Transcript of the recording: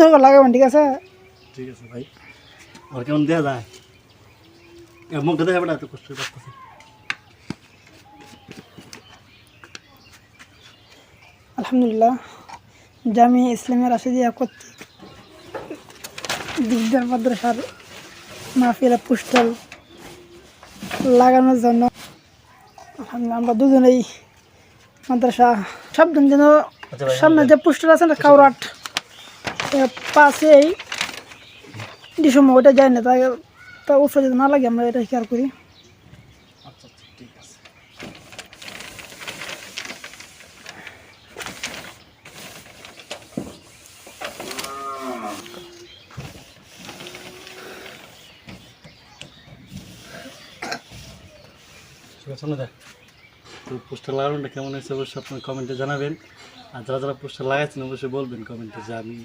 সুন্দর করে লাগাবেন, ঠিক আছে? ঠিক আছে ভাই। আর কেমন দেয়া যায়? মুখটা দেখা বেটা, এত কষ্ট করতেছে। আলহামদুলিল্লাহ, জামিয়া ইসলামিয়া রাশিদিয়া কর্তৃক দিকদার মাদ্রাসার মাহফিলে পোস্টার লাগানোর জন্য আলহামদুলিল্লাহ আমরা দুজনেই মাদ্রাসা সাবধান যেন সামনে যে পোস্টার আছে না কাউরাট পাশেই ডিসেম্বর ওটা যায় না, তাই তা উৎসাহ যদি না লাগে আমরা এটা খেয়াল করি। আচ্ছা আচ্ছা, ঠিক আছে। শোনো দেখ, তো পোস্টার লাগানোটা কেমন হয়েছে অবশ্যই আপনার কমেন্টে জানাবেন। আর যারা যারা পোস্টার লাগাচ্ছেন অবশ্যই বলবেন কমেন্টে যে আমি